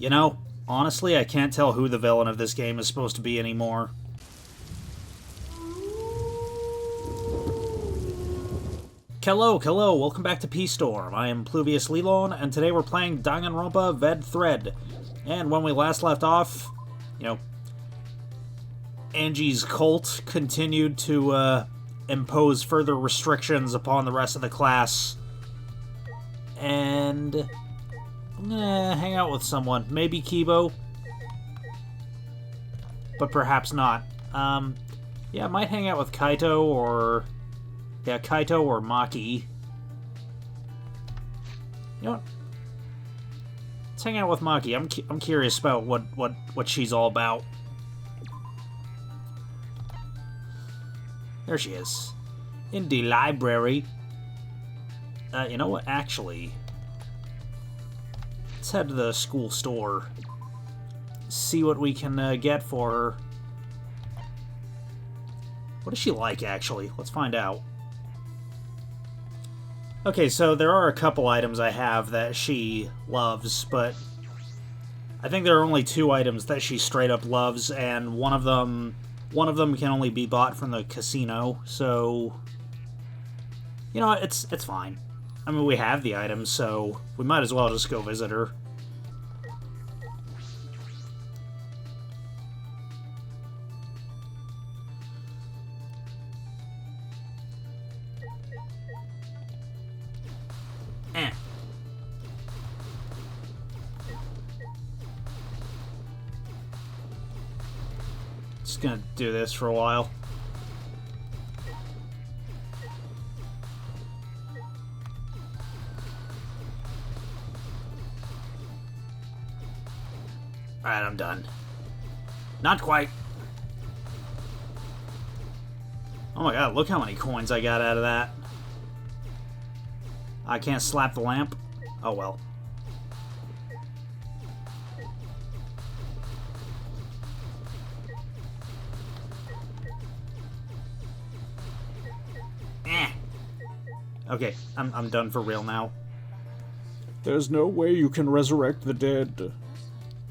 You know, honestly, I can't tell who the villain of this game is supposed to be anymore. Hello, welcome back to P-Storm. I am Pluvius Lilon, and today we're playing Danganronpa Ved Thread. And when we last left off, Angie's cult continued to impose further restrictions upon the rest of the class. And I'm gonna hang out with someone. Maybe Kibo. But perhaps not. Yeah, I might hang out with Kaito or... Yeah, Kaito or Maki. You know what? Let's hang out with Maki. I'm curious about what she's all about. There she is. In the library. You know what? Actually, let's head to the school store. See what we can get for her. What is she like, actually? Let's find out. Okay, so there are a couple items I have that she loves, but I think there are only 2 items that she straight up loves, and one of them can only be bought from the casino, so you know, it's fine. I mean, we have the items, so we might as well just go visit her. Just gonna do this for a while. Alright, I'm done. Not quite. Oh my god, look how many coins I got out of that. I can't slap the lamp? Oh well. Okay, I'm done for real now. There's no way you can resurrect the dead.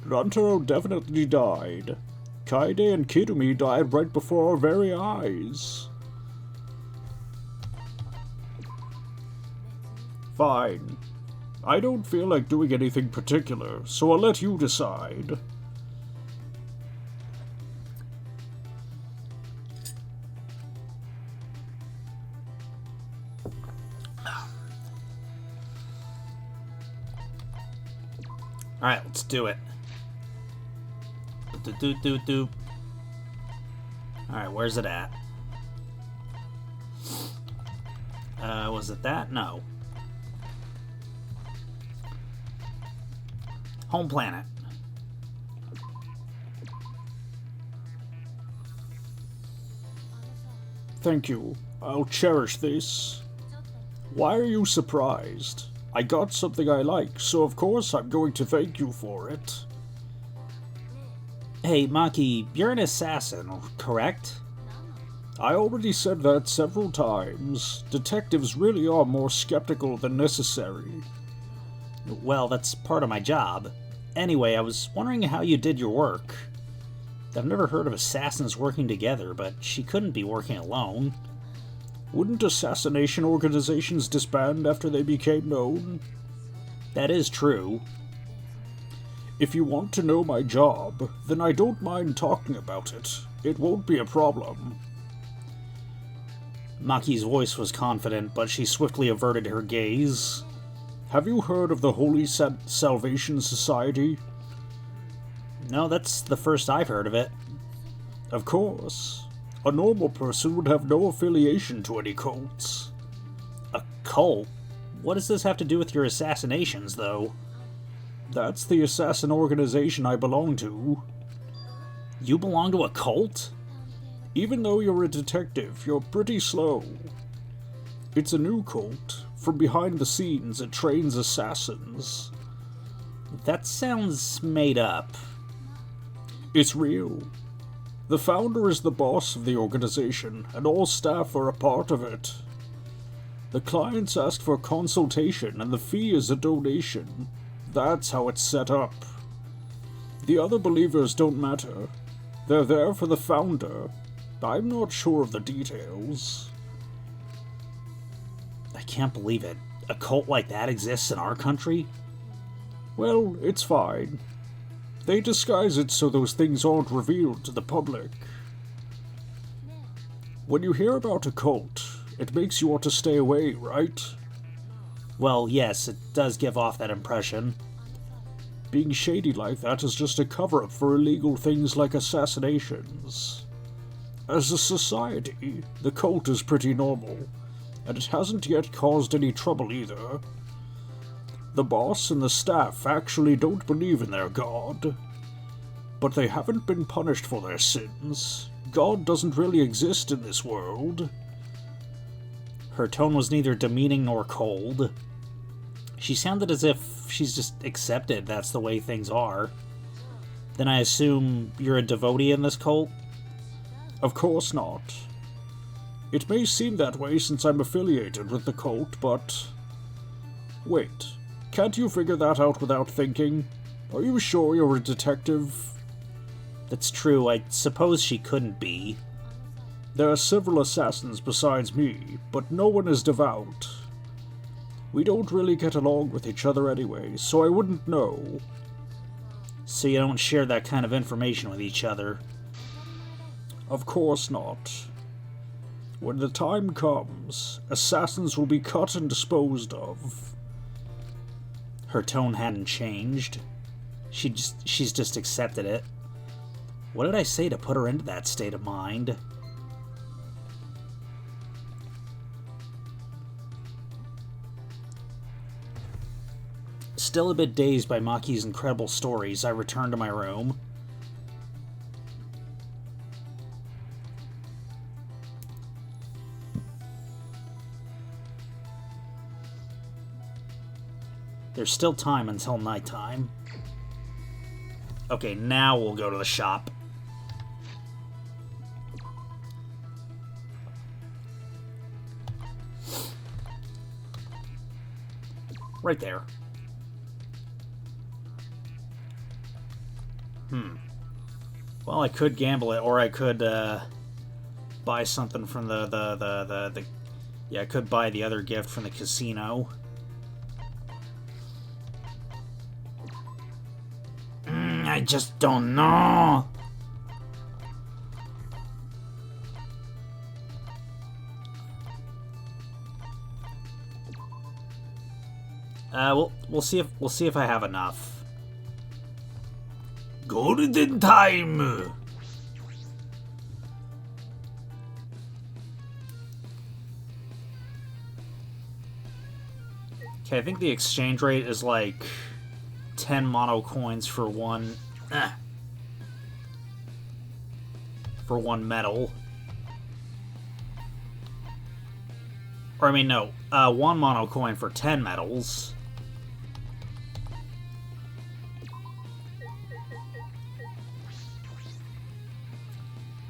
Runtaro definitely died. Kaide and Kirumi died right before our very eyes. Fine. I don't feel like doing anything particular, so I'll let you decide. Alright, let's do it. Alright, where's it at? Was it that? No. Home planet. Thank you. I'll cherish this. Why are you surprised? I got something I like, so of course I'm going to thank you for it. Hey, Maki, you're an assassin, correct? I already said that several times. Detectives really are more skeptical than necessary. Well, that's part of my job. Anyway, I was wondering how you did your work. I've never heard of assassins working together, but she couldn't be working alone. Wouldn't assassination organizations disband after they became known? That is true. If you want to know my job, then I don't mind talking about it. It won't be a problem. Maki's voice was confident, but she swiftly averted her gaze. Have you heard of the Holy Salvation Society? No, that's the first I've heard of it. Of course. A normal person would have no affiliation to any cults. A cult? What does this have to do with your assassinations, though? That's the assassin organization I belong to. You belong to a cult? Even though you're a detective, you're pretty slow. It's a new cult. From behind the scenes, it trains assassins. That sounds made up. It's real. The founder is the boss of the organization, and all staff are a part of it. The clients ask for consultation, and the fee is a donation. That's how it's set up. The other believers don't matter. They're there for the founder. I'm not sure of the details. I can't believe it. A cult like that exists in our country? Well, it's fine. They disguise it so those things aren't revealed to the public. When you hear about a cult, it makes you want to stay away, right? Well, yes, it does give off that impression. Being shady like that is just a cover-up for illegal things like assassinations. As a society, the cult is pretty normal, and it hasn't yet caused any trouble either. The boss and the staff actually don't believe in their god, but they haven't been punished for their sins. God doesn't really exist in this world. Her tone was neither demeaning nor cold. She sounded as if she's just accepted that's the way things are. Then I assume you're a devotee in this cult? Of course not. It may seem that way since I'm affiliated with the cult, but... Wait, can't you figure that out without thinking? Are you sure you're a detective? That's true, I suppose she couldn't be. There are several assassins besides me, but no one is devout. We don't really get along with each other anyway, so I wouldn't know. So you don't share that kind of information with each other? Of course not. When the time comes, assassins will be cut and disposed of. Her tone hadn't changed. She's just accepted it. What did I say to put her into that state of mind? Still a bit dazed by Maki's incredible stories, I returned to my room. There's still time until nighttime. Okay, now we'll go to the shop. Right there. Well, I could gamble it, or I could buy something from the yeah, I could buy the other gift from the casino. I just don't know. We'll see if I have enough. Golden time. Okay, I think the exchange rate is like 10 mono coins for one metal. Or I mean no, 1 mono coin for 10 metals.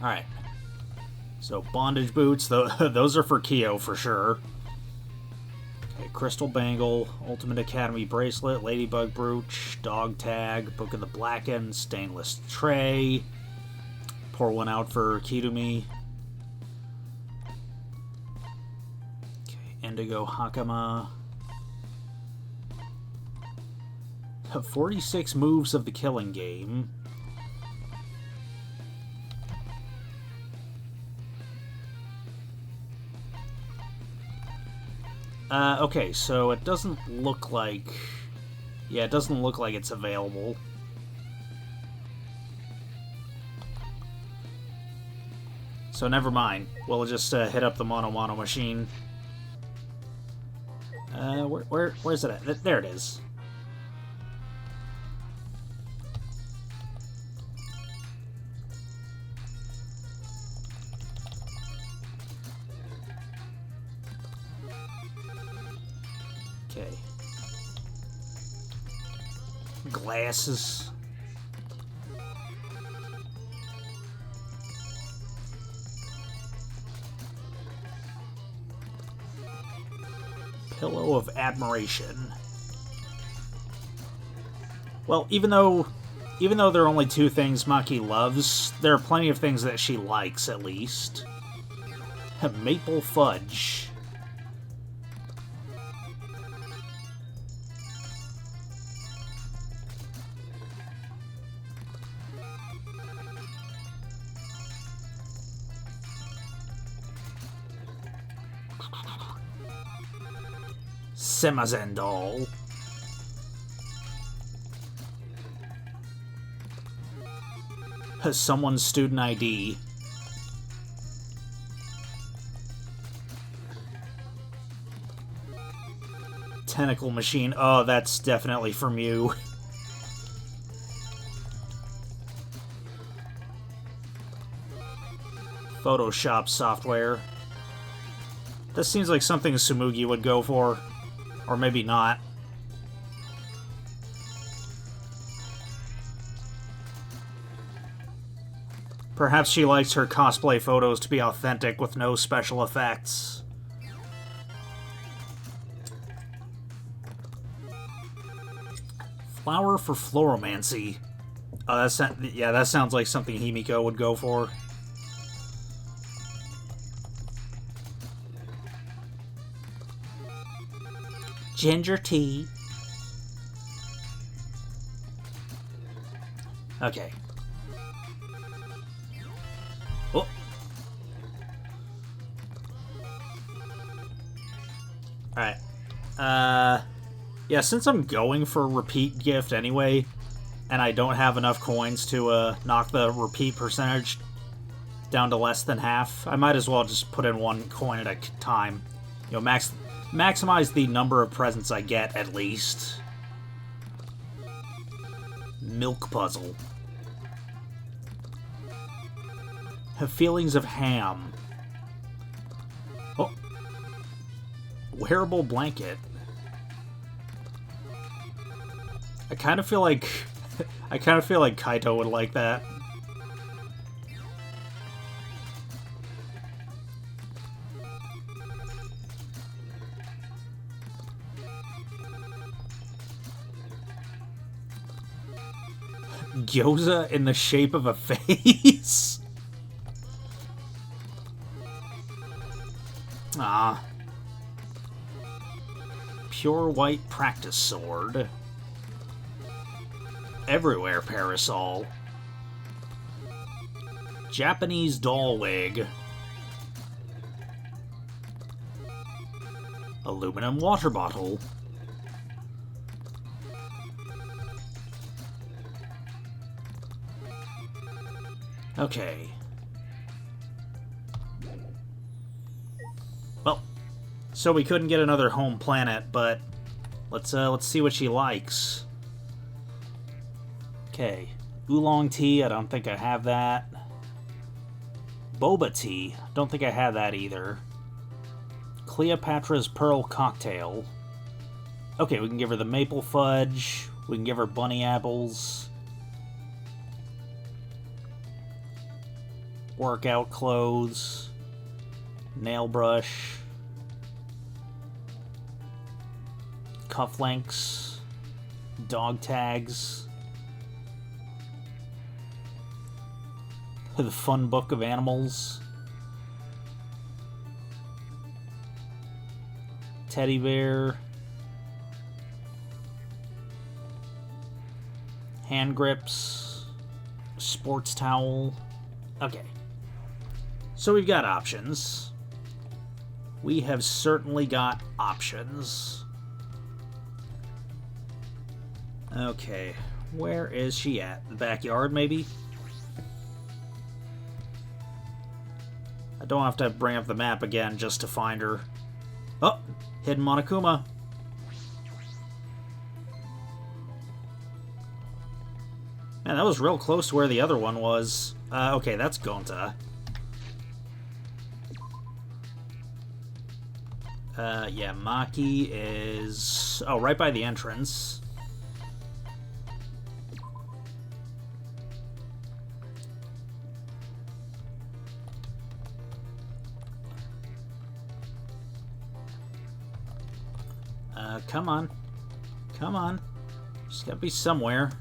Alright. So bondage boots, those are for Kyo for sure. Okay, crystal bangle, ultimate academy bracelet, ladybug brooch, dog tag, book of the blackened, stainless tray. Pour one out for Kirumi. Okay, indigo hakama. 46 moves of the killing game. Okay, so it doesn't look like... Yeah, it doesn't look like it's available. So never mind. We'll just hit up the mono machine. Where's it at? There it is. Okay. Glasses. Pillow of admiration. Well, even though Even though there are only two things Maki loves, there are plenty of things that she likes, at least. Maple fudge. Semazendol. Someone's student ID. Tentacle machine. Oh, that's definitely from you. Photoshop software. This seems like something Tsumugi would go for. Or maybe not. Perhaps she likes her cosplay photos to be authentic with no special effects. Flower for Floromancy. Oh, that sounds like something Himiko would go for. Ginger tea. Okay. Oh. Alright. Yeah, since I'm going for a repeat gift anyway, and I don't have enough coins to knock the repeat percentage down to less than half, I might as well just put in one coin at a time. You know, maximize the number of presents I get, at least. Milk puzzle. Have feelings of ham. Oh. Wearable blanket. I kind of feel like Kaito would like that. Gyoza in the shape of a face? Ah. Pure white practice sword. Everywhere parasol. Japanese doll wig. Aluminum water bottle. Okay. Well, so we couldn't get another home planet, but let's see what she likes. Okay. Oolong tea, I don't think I have that. Boba tea, don't think I have that either. Cleopatra's Pearl Cocktail. Okay, we can give her the maple fudge. We can give her bunny apples. Workout clothes. Nail brush. Cufflinks. Dog tags. The Fun Book of Animals. Teddy bear. Hand grips. Sports towel. Okay. So we've got options. We have certainly got options. Okay. Where is she at? The backyard, maybe? I don't have to bring up the map again just to find her. Oh! Hidden Monokuma. Man, that was real close to where the other one was. Okay, that's Gonta. Yeah, Maki is... Oh, right by the entrance. Come on. Come on. She's gotta be somewhere.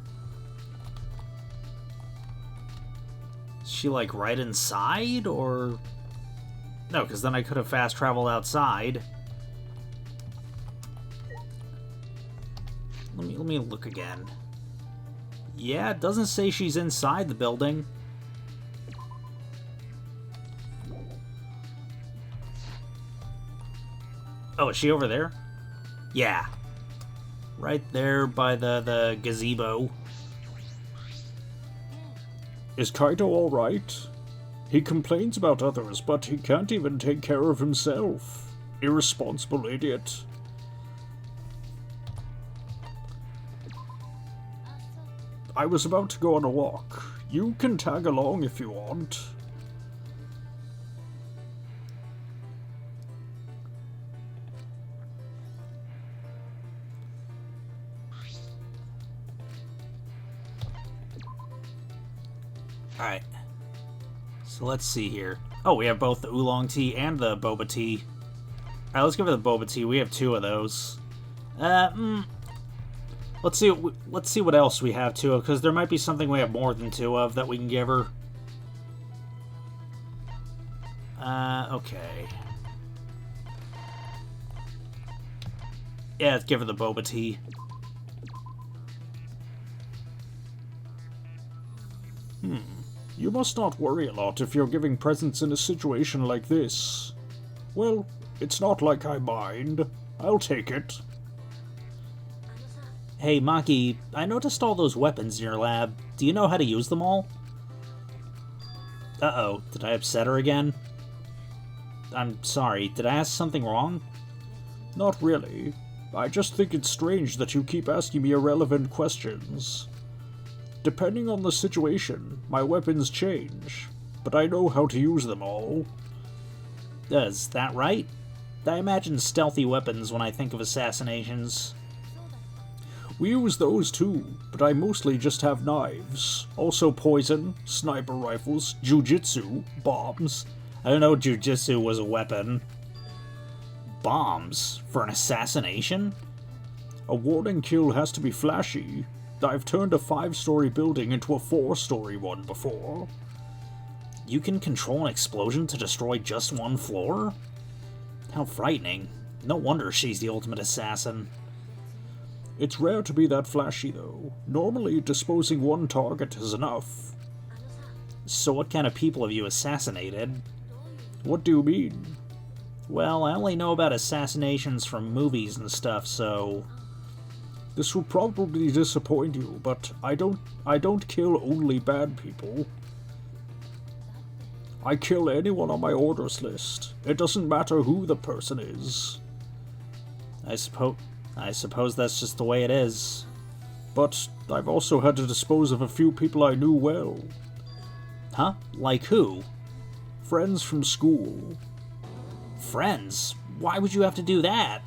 Is she, like, right inside, or... No, because then I could have fast traveled outside. Let me look again. Yeah, it doesn't say she's inside the building. Oh, is she over there? Yeah. Right there by the gazebo. Is Kaito alright? He complains about others, but he can't even take care of himself. Irresponsible idiot. I was about to go on a walk. You can tag along if you want. Alright. So let's see here. Oh, we have both the oolong tea and the boba tea. Alright, let's give her the boba tea. We have 2 of those. Let's see what else we have too, because there might be something we have more than 2 of that we can give her. Okay. Yeah, let's give her the boba tea. You must not worry a lot if you're giving presents in a situation like this. Well, it's not like I mind. I'll take it. Hey, Maki, I noticed all those weapons in your lab. Do you know how to use them all? Uh-oh, did I upset her again? I'm sorry, did I ask something wrong? Not really. I just think it's strange that you keep asking me irrelevant questions. Depending on the situation, my weapons change, but I know how to use them all. Is that right? I imagine stealthy weapons when I think of assassinations. We use those too, but I mostly just have knives. Also poison, sniper rifles, jujitsu, bombs. I don't know jujitsu was a weapon. Bombs? For an assassination? A warning kill has to be flashy. I've turned a 5-story building into a 4-story one before. You can control an explosion to destroy just 1 floor? How frightening. No wonder she's the ultimate assassin. It's rare to be that flashy, though. Normally, disposing 1 target is enough. So what kind of people have you assassinated? What do you mean? Well, I only know about assassinations from movies and stuff, so... This will probably disappoint you, but I don't kill only bad people. I kill anyone on my orders list. It doesn't matter who the person is. I suppose that's just the way it is. But I've also had to dispose of a few people I knew well. Huh? Like who? Friends from school. Friends? Why would you have to do that?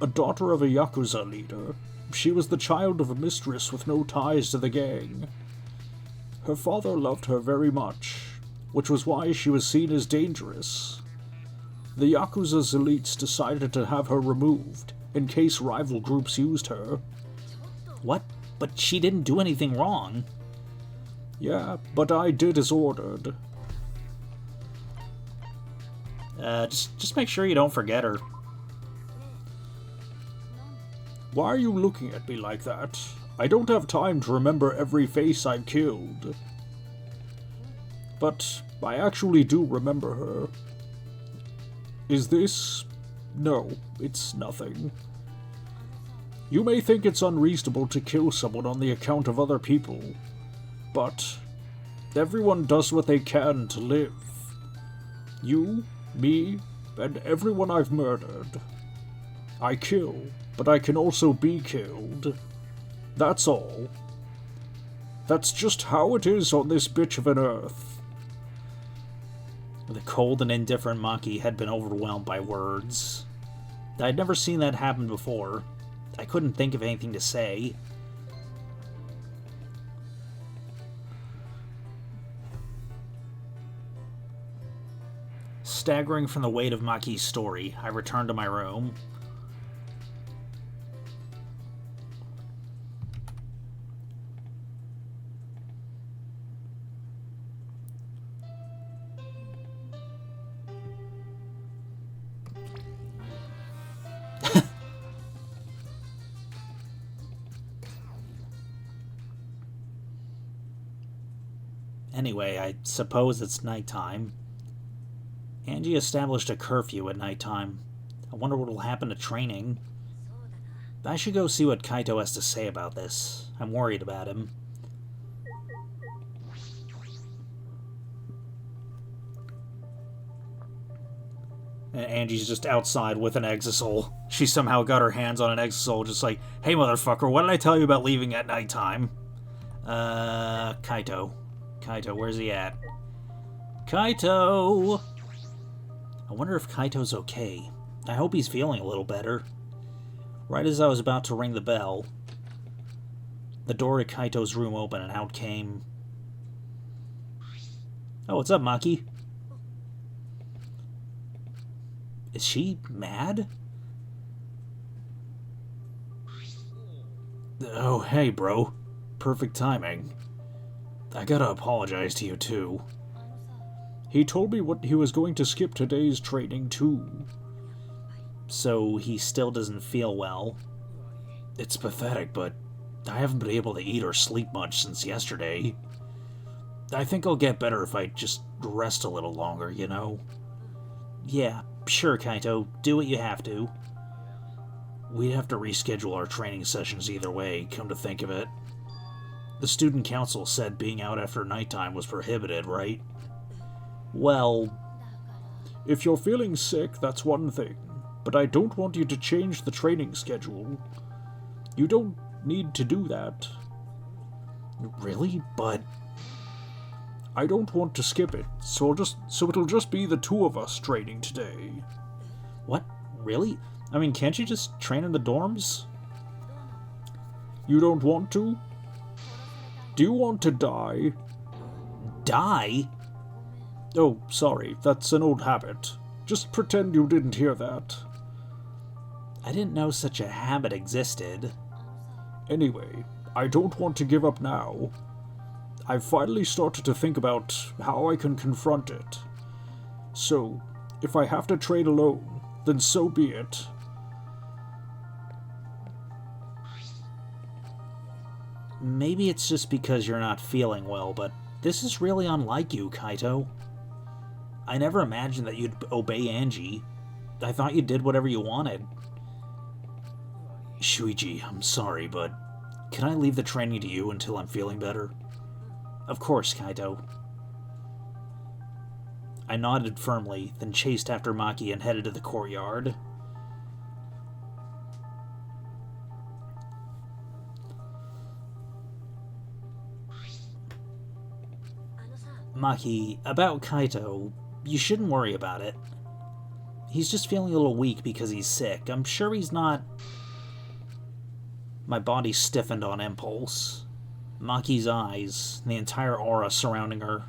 A daughter of a Yakuza leader. She was the child of a mistress with no ties to the gang. Her father loved her very much, which was why she was seen as dangerous. The Yakuza's elites decided to have her removed, in case rival groups used her. What? But she didn't do anything wrong. Yeah, but I did as ordered. Just make sure you don't forget her. Why are you looking at me like that? I don't have time to remember every face I've killed. But I actually do remember her. Is this... No, it's nothing. You may think it's unreasonable to kill someone on the account of other people, but everyone does what they can to live. You, me, and everyone I've murdered. I kill, but I can also be killed. That's all. That's just how it is on this bitch of an earth. The cold and indifferent Maki had been overwhelmed by words. I'd never seen that happen before. I couldn't think of anything to say. Staggering from the weight of Maki's story, I returned to my room. Anyway, I suppose it's nighttime. Angie established a curfew at nighttime. I wonder what will happen to training. I should go see what Kaito has to say about this. I'm worried about him. And Angie's just outside with an Exisol. She somehow got her hands on an Exisol, just like, hey motherfucker, what did I tell you about leaving at nighttime? Kaito. Kaito, where's he at? Kaito! I wonder if Kaito's okay. I hope he's feeling a little better. Right as I was about to ring the bell, the door to Kaito's room opened and out came... Oh, what's up, Maki? Is she mad? Oh, hey, bro. Perfect timing. I gotta apologize to you, too. He told me what he was going to skip today's training, too. So he still doesn't feel well. It's pathetic, but I haven't been able to eat or sleep much since yesterday. I think I'll get better if I just rest a little longer, you know? Yeah, sure, Kaito. Do what you have to. We'd have to reschedule our training sessions either way, come to think of it. The student council said being out after nighttime was prohibited, right? Well... If you're feeling sick, that's one thing. But I don't want you to change the training schedule. You don't need to do that. Really? But... I don't want to skip it, so it'll just be the two of us training today. What? Really? I mean, can't you just train in the dorms? You don't want to? Do you want to die? Die? Oh, sorry, that's an old habit. Just pretend you didn't hear that. I didn't know such a habit existed. Anyway, I don't want to give up now. I've finally started to think about how I can confront it. So, if I have to train alone, then so be it. Maybe it's just because you're not feeling well, but this is really unlike you, Kaito. I never imagined that you'd obey Angie. I thought you did whatever you wanted. Shuichi, I'm sorry, but can I leave the training to you until I'm feeling better? Of course, Kaito. I nodded firmly, then chased after Maki and headed to the courtyard. Maki, about Kaito, you shouldn't worry about it. He's just feeling a little weak because he's sick. I'm sure he's not... My body stiffened on impulse. Maki's eyes, the entire aura surrounding her,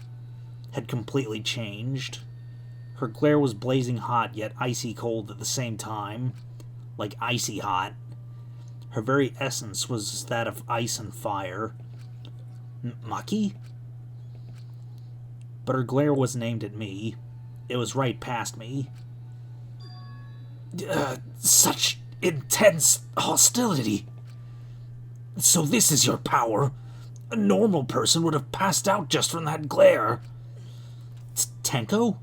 had completely changed. Her glare was blazing hot, yet icy cold at the same time. Like icy hot. Her very essence was that of ice and fire. Maki? But her glare wasn't aimed at me. It was right past me. Such intense hostility. So this is your power. A normal person would have passed out just from that glare. Tenko?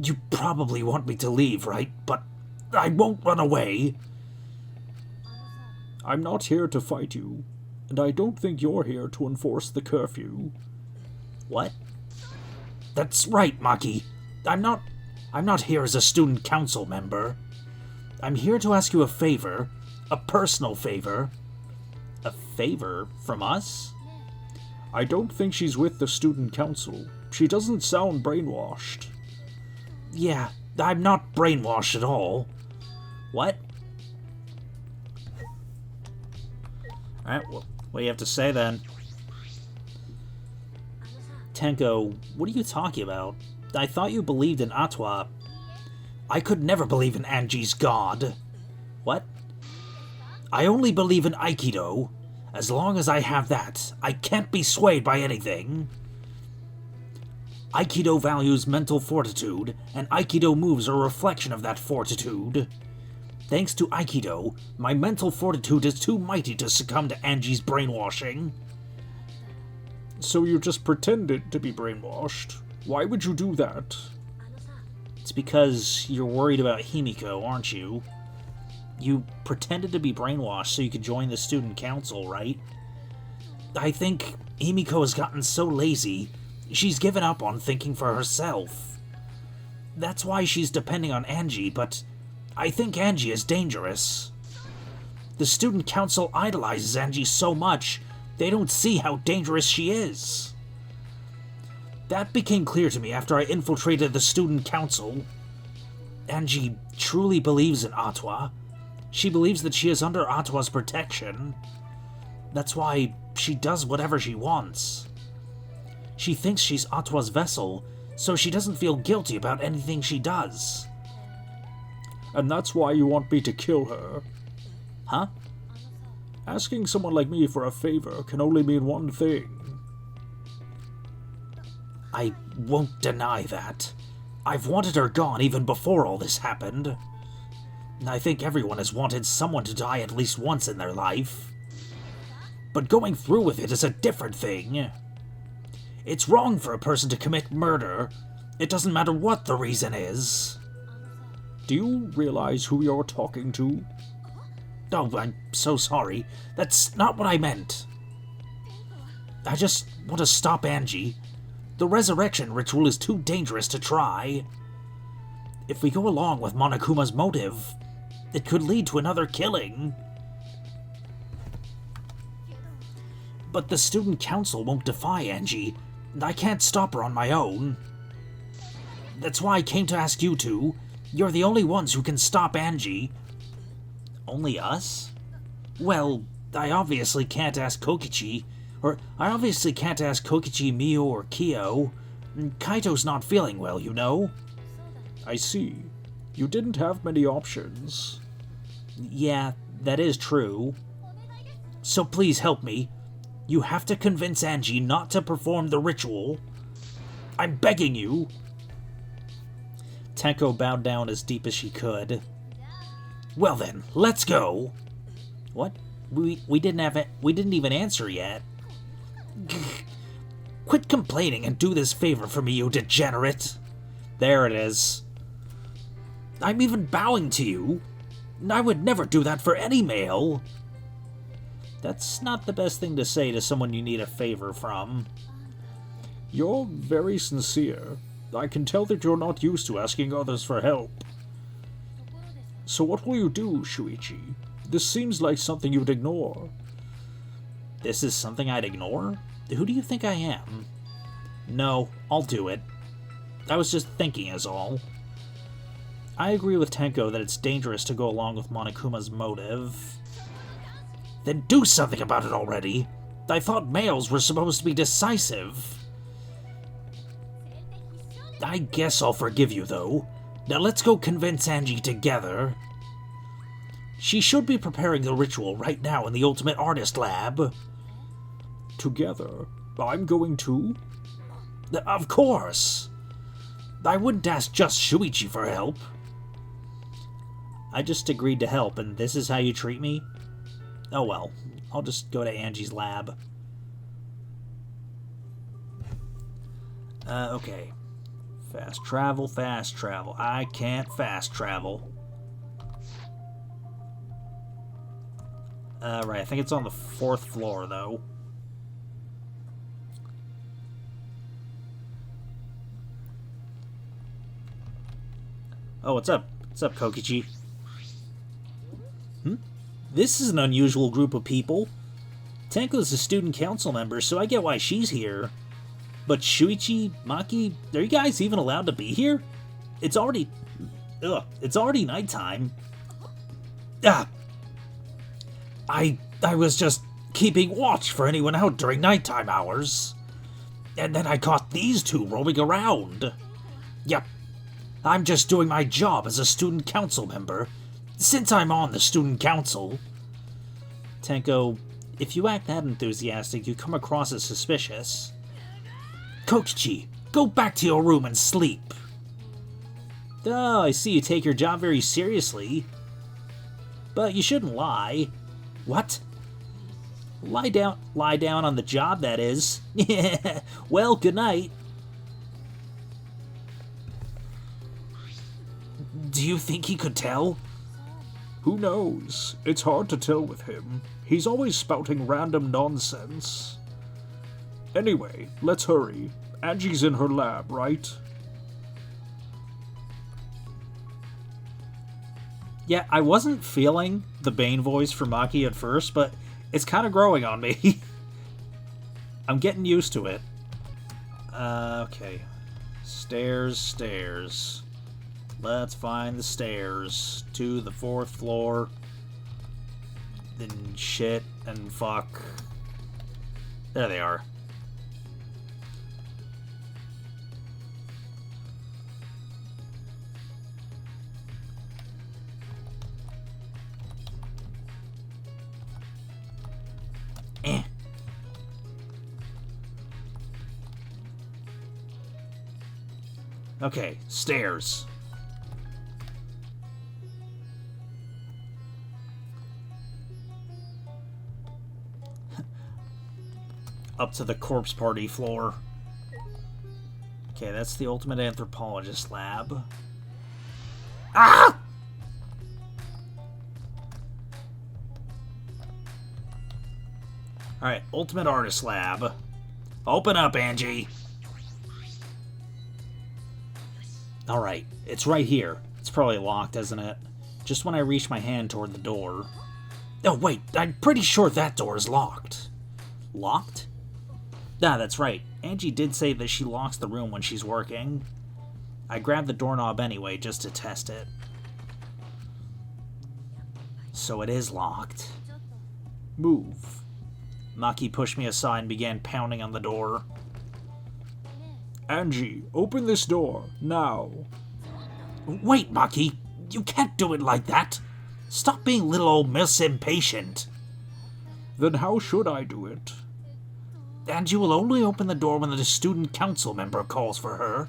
You probably want me to leave, right? But I won't run away. I'm not here to fight you, and I don't think you're here to enforce the curfew. What? That's right, Maki. I'm not here as a student council member. I'm here to ask you a favor. A personal favor. A favor from us? I don't think she's with the student council. She doesn't sound brainwashed. Yeah, I'm not brainwashed at all. What? Alright, well, what do you have to say then? Tenko, what are you talking about? I thought you believed in Atwa. I could never believe in Angie's god. What? I only believe in Aikido. As long as I have that, I can't be swayed by anything. Aikido values mental fortitude, and Aikido moves are a reflection of that fortitude. Thanks to Aikido, my mental fortitude is too mighty to succumb to Angie's brainwashing. So you just pretended to be brainwashed. Why would you do that? It's because you're worried about Himiko, aren't you? You pretended to be brainwashed so you could join the student council, right? I think Himiko has gotten so lazy, she's given up on thinking for herself. That's why she's depending on Angie, but I think Angie is dangerous. The student council idolizes Angie so much, they don't see how dangerous she is. That became clear to me after I infiltrated the student council. Angie truly believes in Atwa. She believes that she is under Atwa's protection. That's why she does whatever she wants. She thinks she's Atwa's vessel, so she doesn't feel guilty about anything she does. And that's why you want me to kill her? Huh? Asking someone like me for a favor can only mean one thing. I won't deny that. I've wanted her gone even before all this happened. I think everyone has wanted someone to die at least once in their life. But going through with it is a different thing. It's wrong for a person to commit murder. It doesn't matter what the reason is. Do you realize who you're talking to? Oh, I'm so sorry. That's not what I meant. I just want to stop Angie. The resurrection ritual is too dangerous to try. If we go along with Monokuma's motive, it could lead to another killing. But the student council won't defy Angie, and I can't stop her on my own. That's why I came to ask you two. You're the only ones who can stop Angie. Only us? Well, I obviously can't ask Kokichi, Miyo, or Kyo. Kaito's not feeling well, you know. I see. You didn't have many options. Yeah, that is true. So please help me. You have to convince Angie not to perform the ritual. I'm begging you. Tenko bowed down as deep as she could. Well then, let's go. What? We didn't even answer yet. Quit complaining and do this favor for me, you degenerate. There it is. I'm even bowing to you. I would never do that for any male. That's not the best thing to say to someone you need a favor from. You're very sincere. I can tell that you're not used to asking others for help. So what will you do, Shuichi? This seems like something you would ignore. This is something I'd ignore? Who do you think I am? No, I'll do it. I was just thinking is all. I agree with Tenko that it's dangerous to go along with Monokuma's motive. Then do something about it already! I thought males were supposed to be decisive. I guess I'll forgive you, though. Now let's go convince Angie together. She should be preparing the ritual right now in the Ultimate Artist Lab. Together? I'm going too? Of course! I wouldn't ask just Shuichi for help. I just agreed to help, and this is how you treat me? Oh well, I'll just go to Angie's lab. Okay. Fast travel, fast travel. I can't fast travel. Right, I think it's on the 4th floor, though. Oh, what's up? What's up, Kokichi? This is an unusual group of people. Tenko's a student council member, so I get why she's here. But Shuichi, Maki, are you guys even allowed to be here? It's already nighttime. I was just keeping watch for anyone out during nighttime hours. And then I caught these two roaming around. Yep, I'm just doing my job as a student council member, since I'm on the student council. Tenko, if you act that enthusiastic, you come across as suspicious. Kokichi, go back to your room and sleep. Oh, I see you take your job very seriously. But you shouldn't lie. What? Lie down on the job, that is. Well, good night. Do you think he could tell? Who knows? It's hard to tell with him. He's always spouting random nonsense. Anyway, let's hurry. Angie's in her lab, right? Yeah, I wasn't feeling the Bane voice for Maki at first, but it's kind of growing on me. I'm getting used to it. Okay. Stairs. Let's find the stairs to the 4th floor. Then shit and fuck. There they are. Okay, stairs. Up to the corpse party floor. Okay, that's the ultimate anthropologist lab. Ah! Alright, ultimate artist lab. Open up, Angie. Alright, it's right here. It's probably locked, isn't it? Just when I reach my hand toward the door. Oh, wait, I'm pretty sure that door is locked. Locked? Ah, that's right. Angie did say that she locks the room when she's working. I grabbed the doorknob anyway, just to test it. So it is locked. Move. Maki pushed me aside and began pounding on the door. Angie, open this door, now. Wait, Maki! You can't do it like that! Stop being little old Miss Impatient! Then how should I do it? Angie will only open the door when the student council member calls for her.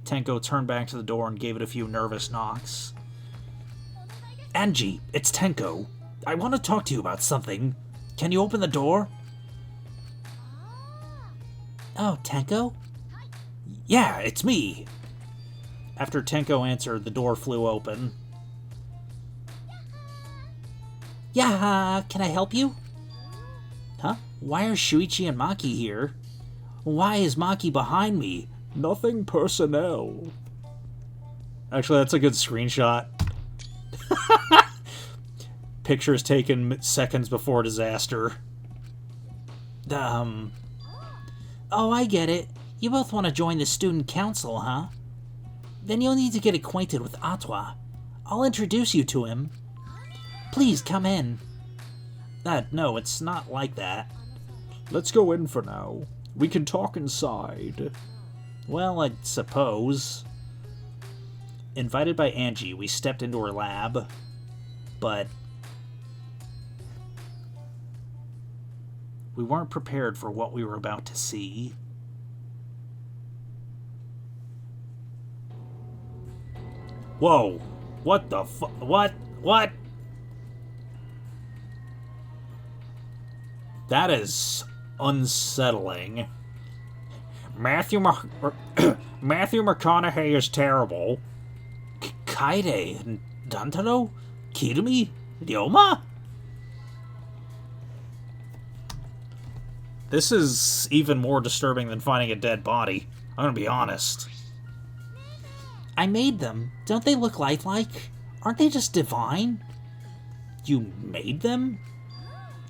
Tenko turned back to the door and gave it a few nervous knocks. Angie, it's Tenko. I want to talk to you about something. Can you open the door? Oh, Tenko? Yeah, it's me. After Tenko answered, the door flew open. Yeah, can I help you? Huh? Why are Shuichi and Maki here? Why is Maki behind me? Nothing personnel. Actually, that's a good screenshot. Pictures taken seconds before disaster. Oh, I get it. You both want to join the student council, huh? Then you'll need to get acquainted with Atwa. I'll introduce you to him. Please, come in. No, it's not like that. Let's go in for now. We can talk inside. Well, I suppose. Invited by Angie, we stepped into her lab. But we weren't prepared for what we were about to see. Whoa! What the fu- What? What? That is unsettling. Matthew McConaughey is terrible. Kaide, Dantaro, Kirumi, Ryoma? This is even more disturbing than finding a dead body. I'm gonna be honest. I made them. Don't they look lifelike? Aren't they just divine? You made them?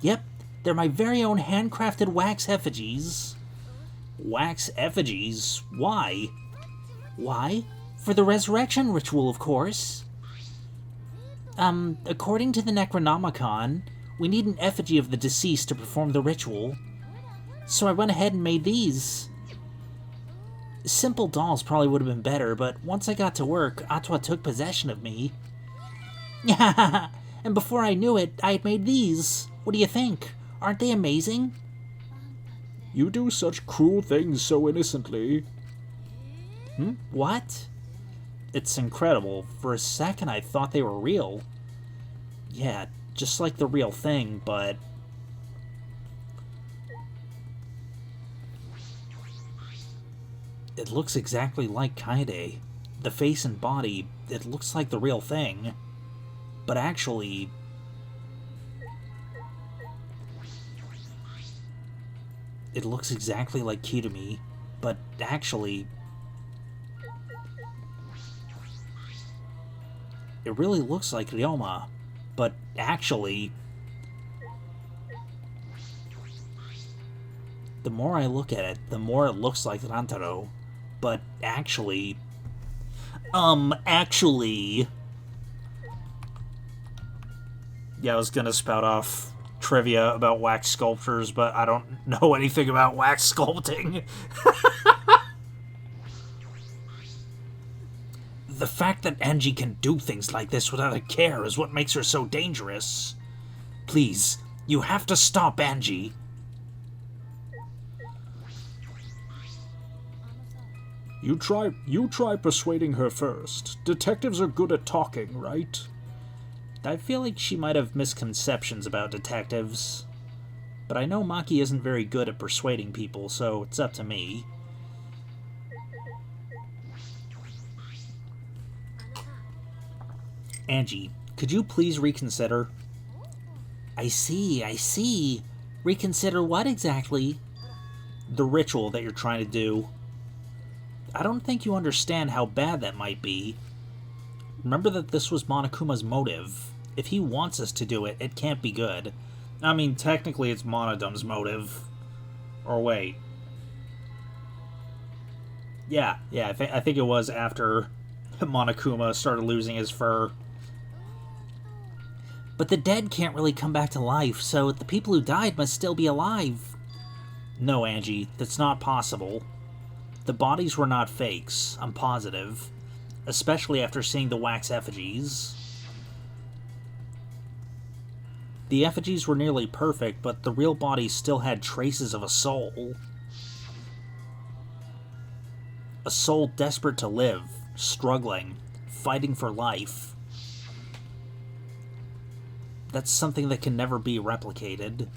Yep, they're my very own handcrafted wax effigies. Wax effigies? Why? Why? For the resurrection ritual, of course. According to the Necronomicon, we need an effigy of the deceased to perform the ritual. So I went ahead and made these. Simple dolls probably would have been better, but once I got to work, Atwa took possession of me. And before I knew it, I had made these. What do you think? Aren't they amazing? You do such cruel things so innocently. What? It's incredible. For a second I thought they were real. Yeah, just like the real thing, but It looks exactly like Kaede. The face and body, it looks like the real thing. But actually... It looks exactly like Kirumi, but actually... It really looks like Ryoma, but actually... The more I look at it, the more it looks like Rantaro, but actually... actually... Yeah, I was gonna spout off trivia about wax sculptures, but I don't know anything about wax sculpting. The fact that Angie can do things like this without a care is what makes her so dangerous. Please, you have to stop Angie. You try persuading her first. Detectives are good at talking, right? I feel like she might have misconceptions about detectives. But I know Maki isn't very good at persuading people, so it's up to me. Angie, could you please reconsider? I see. Reconsider what exactly? The ritual that you're trying to do. I don't think you understand how bad that might be. Remember that this was Monokuma's motive. If he wants us to do it, it can't be good. I mean, technically it's Monodom's motive. Or wait. Yeah, I think it was after Monokuma started losing his fur. But the dead can't really come back to life, so the people who died must still be alive. No, Angie, that's not possible. The bodies were not fakes, I'm positive. Especially after seeing the wax effigies. The effigies were nearly perfect, but the real bodies still had traces of a soul. A soul desperate to live, struggling, fighting for life. That's something that can never be replicated.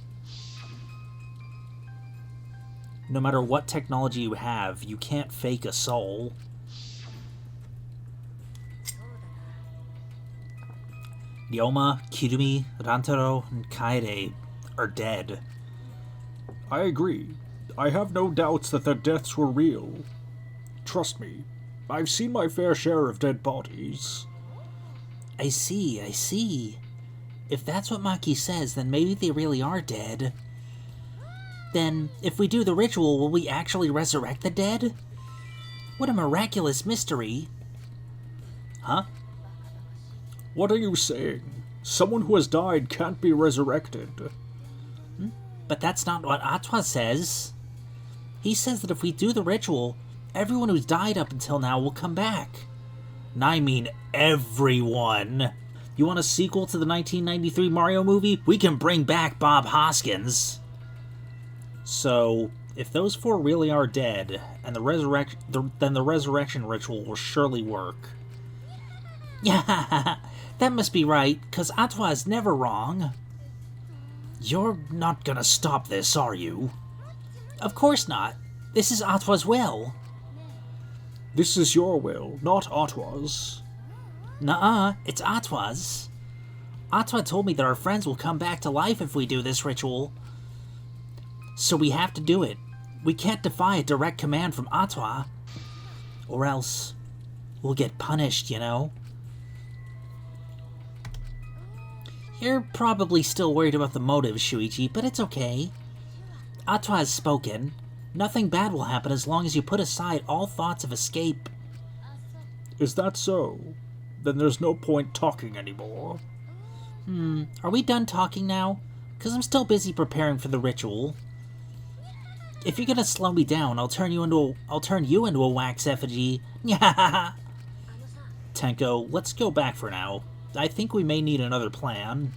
No matter what technology you have, you can't fake a soul. Ryoma, Kirumi, Rantaro, and Kaede are dead. I agree. I have no doubts that their deaths were real. Trust me, I've seen my fair share of dead bodies. I see. If that's what Maki says, then maybe they really are dead. Then, if we do the ritual, will we actually resurrect the dead? What a miraculous mystery. Huh? What are you saying? Someone who has died can't be resurrected. But that's not what Atwa says. He says that if we do the ritual, everyone who's died up until now will come back. And I mean everyone. You want a sequel to the 1993 Mario movie? We can bring back Bob Hoskins. So, if those four really are dead, and then the resurrection ritual will surely work. Yeah, that must be right, because Atwa is never wrong. You're not gonna stop this, are you? Of course not. This is Atwa's will. This is your will, not Atwa's. Nuh-uh, it's Atwa's. Atwa told me that our friends will come back to life if we do this ritual. So we have to do it. We can't defy a direct command from Atwa. Or else we'll get punished, you know? You're probably still worried about the motive, Shuichi, but it's okay. Atwa has spoken. Nothing bad will happen as long as you put aside all thoughts of escape. Is that so? Then there's no point talking anymore. Are we done talking now? Because I'm still busy preparing for the ritual. If you're gonna slow me down, I'll turn you into a wax effigy. Tenko, let's go back for now. I think we may need another plan.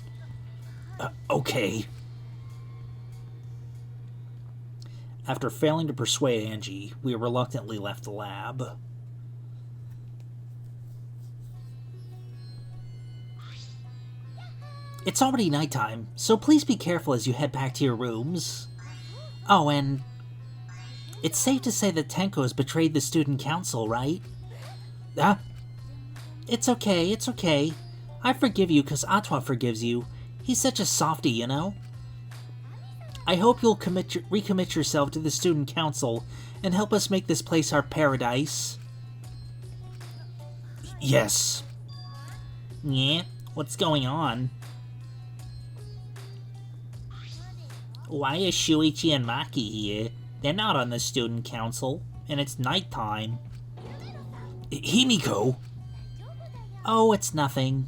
Okay. After failing to persuade Angie, we reluctantly left the lab. It's already nighttime, so please be careful as you head back to your rooms. Oh, and It's safe to say that Tenko has betrayed the student council, right? Ah? It's okay. I forgive you because Atwa forgives you. He's such a softie, you know? I hope you'll recommit yourself to the student council and help us make this place our paradise. Yes. Yeah? What's going on? Why is Shuichi and Maki here? They're not on the student council, and it's nighttime. Himiko? Oh, it's nothing.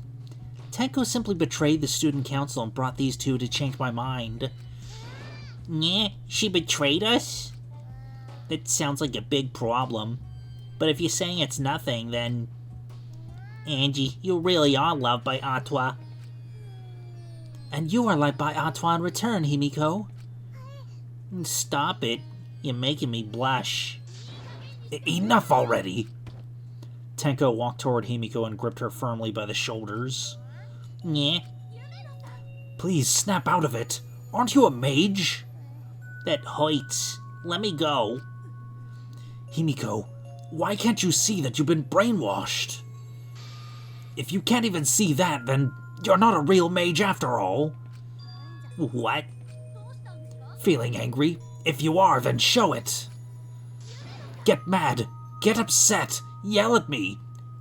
Tenko simply betrayed the student council and brought these two to change my mind. Yeah, she betrayed us? That sounds like a big problem. But if you're saying it's nothing, then... Angie, you really are loved by Atwa. And you are loved by Atwa in return, Himiko. Stop it. You're making me blush. Enough already. Tenko walked toward Himiko and gripped her firmly by the shoulders. Yeah? Please, snap out of it. Aren't you a mage? That hurts. Let me go. Himiko, why can't you see that you've been brainwashed? If you can't even see that, then you're not a real mage after all. What? Feeling angry? If you are, then show it. Get mad. Get upset. Yell at me.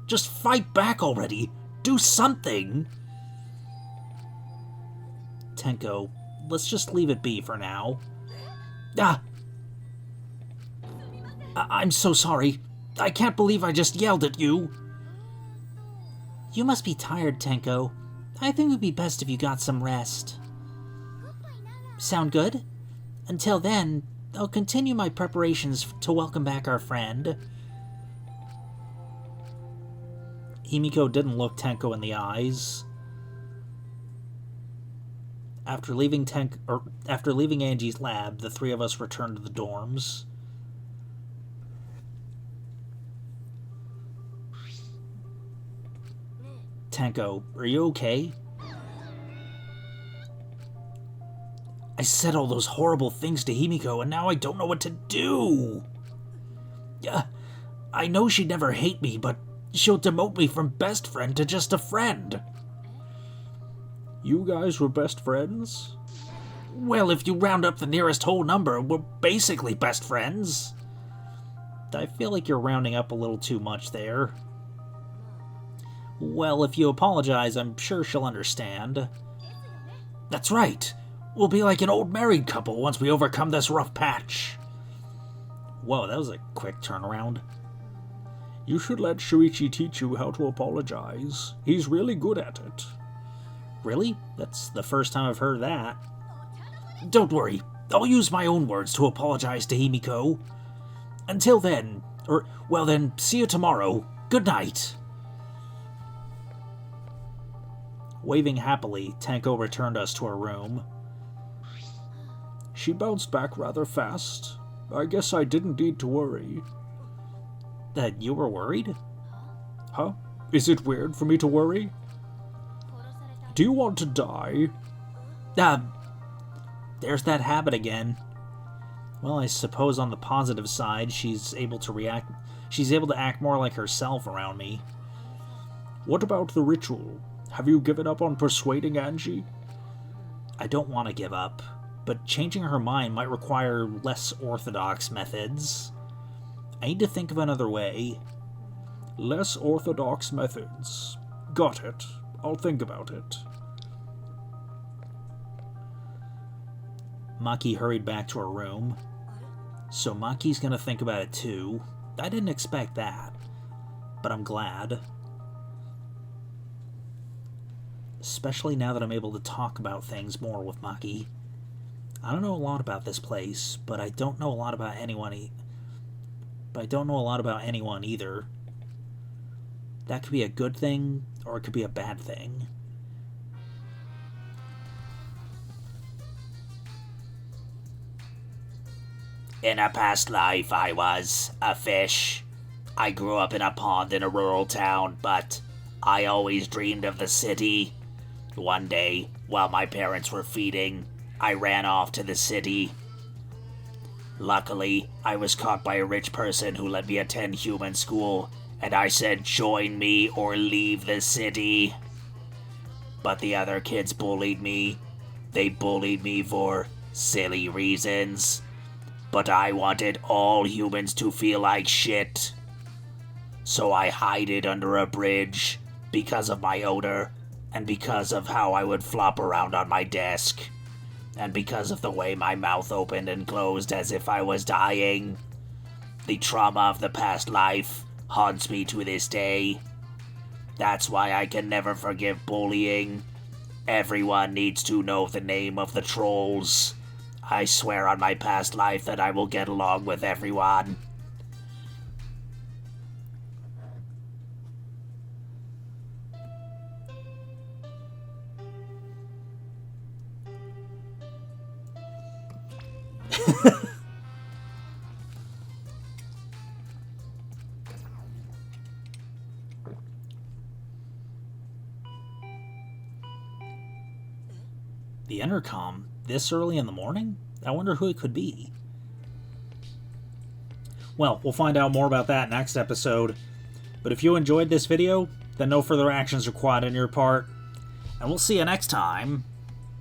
Just fight back already. Do something. Tenko, let's just leave it be for now. I'm so sorry. I can't believe I just yelled at you. You must be tired, Tenko. I think it would be best if you got some rest. Sound good? Until then, I'll continue my preparations to welcome back our friend. Himiko didn't look Tenko in the eyes. After leaving Angie's lab, the three of us returned to the dorms. Tenko, are you okay? I said all those horrible things to Himiko, and now I don't know what to do. I know she'd never hate me, but she'll demote me from best friend to just a friend. You guys were best friends? Well, if you round up the nearest whole number, we're basically best friends. I feel like you're rounding up a little too much there. Well, if you apologize, I'm sure she'll understand. That's right. We'll be like an old married couple once we overcome this rough patch. Whoa, that was a quick turnaround. You should let Shuichi teach you how to apologize. He's really good at it. Really? That's the first time I've heard that. Don't worry. I'll use my own words to apologize to Himiko. Until then, see you tomorrow. Good night. Waving happily, Tenko returned us to our room. She bounced back rather fast. I guess I didn't need to worry. That you were worried? Huh? Is it weird for me to worry? Do you want to die? There's that habit again. Well, I suppose on the positive side, she's able to act more like herself around me. What about the ritual? Have you given up on persuading Angie? I don't want to give up, but changing her mind might require less orthodox methods. I need to think of another way. Less orthodox methods. Got it. I'll think about it. Maki hurried back to her room. So Maki's gonna think about it too. I didn't expect that, but I'm glad. Especially now that I'm able to talk about things more with Maki. I don't know a lot about this place, but I don't know a lot about anyone either. That could be a good thing, or it could be a bad thing. In a past life, I was a fish. I grew up in a pond in a rural town, but I always dreamed of the city. One day, while my parents were feeding, I ran off to the city. Luckily, I was caught by a rich person who let me attend human school, and I said join me or leave the city. But the other kids bullied me. They bullied me for silly reasons. But I wanted all humans to feel like shit. So I hid it under a bridge because of my odor, and because of how I would flop around on my desk, and because of the way my mouth opened and closed as if I was dying. The trauma of the past life haunts me to this day. That's why I can never forgive bullying. Everyone needs to know the name of the trolls. I swear on my past life that I will get along with everyone. The intercom this early in the morning? I wonder who it could be. Well, we'll find out more about that next episode. But if you enjoyed this video, then no further actions required on your part. And we'll see you next time